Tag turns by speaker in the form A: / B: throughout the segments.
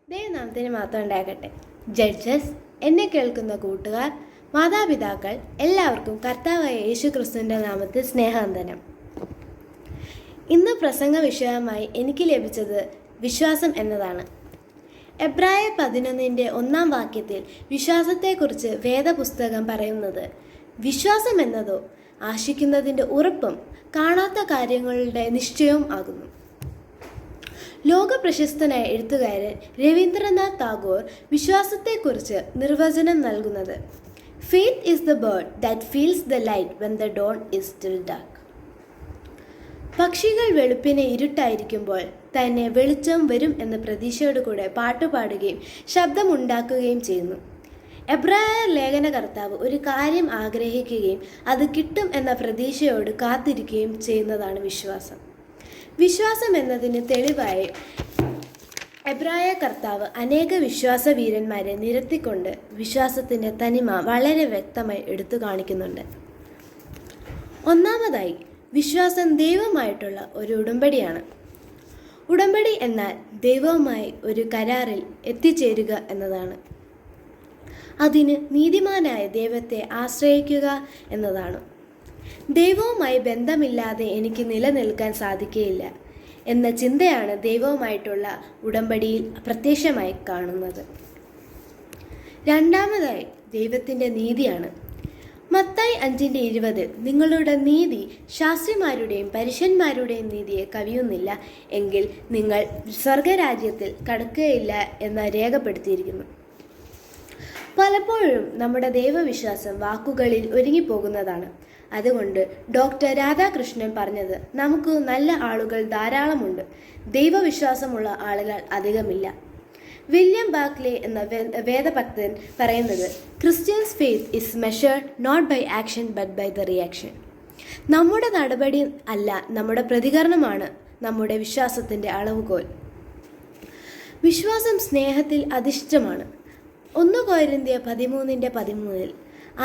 A: ദൈവനാമത്തിന് മാത്രം ഉണ്ടാകട്ടെ. ജഡ്ജസ്, എന്നെ കേൾക്കുന്ന കൂട്ടുകാർ, മാതാപിതാക്കൾ എല്ലാവർക്കും കർത്താവായ യേശു ക്രിസ്തുവിൻ്റെ നാമത്തിൽ സ്നേഹവന്ദനം. ഇന്ന് പ്രസംഗ വിഷയമായി എനിക്ക് ലഭിച്ചത് വിശ്വാസം എന്നതാണ്. എബ്രായ 11:1 വിശ്വാസത്തെക്കുറിച്ച് വേദപുസ്തകം പറയുന്നത്, വിശ്വാസം എന്നതോ ആശിക്കുന്നതിൻ്റെ ഉറപ്പും കാണാത്ത കാര്യങ്ങളുടെ നിശ്ചയവും ആകുന്നു. ലോക പ്രശസ്തനായ എഴുത്തുകാരൻ രവീന്ദ്രനാഥ് ടാഗോർ വിശ്വാസത്തെക്കുറിച്ച് നിർവചനം നൽകുന്നത്, faith is the bird that feels the light when the dawn is still dark. പക്ഷികൾ വെളുപ്പിനെ ഇരുട്ടായിരിക്കുമ്പോൾ തന്നെ വെളിച്ചം വരും എന്ന പ്രതീക്ഷയോട് കൂടെ പാട്ടുപാടുകയും ശബ്ദമുണ്ടാക്കുകയും ചെയ്യുന്നു. എബ്രായ ലേഖനകർത്താവ് ഒരു കാര്യം ആഗ്രഹിക്കുകയും അത് കിട്ടും എന്ന പ്രതീക്ഷയോട് കാത്തിരിക്കുകയും ചെയ്യുന്നതാണ് വിശ്വാസം. വിശ്വാസം എന്നതിന് തെളിവായി എബ്രായ കർത്താവ് അനേക വിശ്വാസ വീരന്മാരെ നിരത്തിക്കൊണ്ട് വിശ്വാസത്തിൻ്റെ തനിമ വളരെ വ്യക്തമായി എടുത്തു കാണിക്കുന്നുണ്ട്. ഒന്നാമതായി, വിശ്വാസം ദൈവമായിട്ടുള്ള ഒരു ഉടമ്പടിയാണ്. ഉടമ്പടി എന്നാൽ ദൈവവുമായി ഒരു കരാറിൽ എത്തിച്ചേരുക എന്നതാണ്. അതിന് നീതിമാനായ ദൈവത്തെ ആശ്രയിക്കുക എന്നതാണ്. ദൈവവുമായി ബന്ധമില്ലാതെ എനിക്ക് നിലനിൽക്കാൻ സാധിക്കുകയില്ല എന്ന ചിന്തയാണ് ദൈവവുമായിട്ടുള്ള ഉടമ്പടിയിൽ പ്രത്യക്ഷമായി കാണുന്നത്. രണ്ടാമതായി, ദൈവത്തിൻ്റെ നീതിയാണ്. മത്തായി 5:20 നിങ്ങളുടെ നീതി ശാസ്ത്രിമാരുടെയും പരീശന്മാരുടെയും നീതിയെ കവിയുന്നില്ല എങ്കിൽ നിങ്ങൾ സ്വർഗരാജ്യത്തിൽ കടക്കുകയില്ല എന്ന് രേഖപ്പെടുത്തിയിരിക്കുന്നു. പലപ്പോഴും നമ്മുടെ ദൈവവിശ്വാസം വാക്കുകളിൽ ഒരുങ്ങിപ്പോകുന്നതാണ്. അതുകൊണ്ട് ഡോക്ടർ രാധാകൃഷ്ണൻ പറഞ്ഞത്, നമുക്ക് നല്ല ആളുകൾ ധാരാളമുണ്ട്, ദൈവവിശ്വാസമുള്ള ആളുകൾ അധികമില്ല. വില്യം ബാക്ക്ലേ എന്ന വേദഭക്തൻ പറയുന്നത്, Christians faith is measured not by action but by the reaction. നമ്മുടെ നടപടി അല്ല, നമ്മുടെ പ്രതികരണമാണ് നമ്മുടെ വിശ്വാസത്തിൻ്റെ അളവുകോൽ. വിശ്വാസം സ്നേഹത്തിൽ അധിഷ്ഠിതമാണ്. 1 കൊരിന്ത്യർ 13:13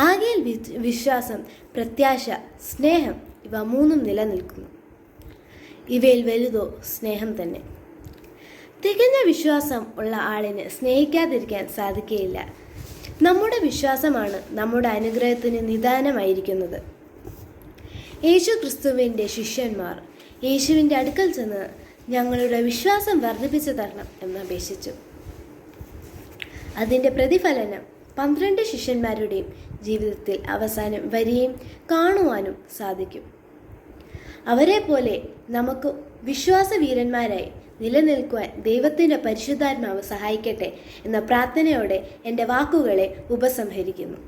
A: ആകയാൽ വിശ്വാസം, പ്രത്യാശ, സ്നേഹം ഇവ മൂന്നും നിലനിൽക്കുന്നു. ഇവയിൽ വലുതോ സ്നേഹം തന്നെ. തികഞ്ഞ വിശ്വാസം ഉള്ള ആളിന് സ്നേഹിക്കാതിരിക്കാൻ സാധിക്കുകയില്ല. നമ്മുടെ വിശ്വാസമാണ് നമ്മുടെ അനുഗ്രഹത്തിന് നിദാനമായിരിക്കുന്നത്. യേശു ക്രിസ്തുവിൻ്റെ ശിഷ്യന്മാർ യേശുവിൻ്റെ അടുക്കൽ ചെന്ന് ഞങ്ങളുടെ വിശ്വാസം വർദ്ധിപ്പിച്ചു തരണം എന്നപേക്ഷിച്ചു. അതിൻ്റെ പ്രതിഫലനം 12 ശിഷ്യന്മാരുടെയും ജീവിതത്തിൽ അവസാനം വരികയും കാണുവാനും സാധിക്കും. അവരെ പോലെ നമുക്ക് വിശ്വാസവീരന്മാരായി നിലനിൽക്കുവാൻ ദൈവത്തിൻ്റെ പരിശുദ്ധാത്മാവ് സഹായിക്കട്ടെ എന്ന പ്രാർത്ഥനയോടെ എൻ്റെ വാക്കുകളെ ഉപസംഹരിക്കുന്നു.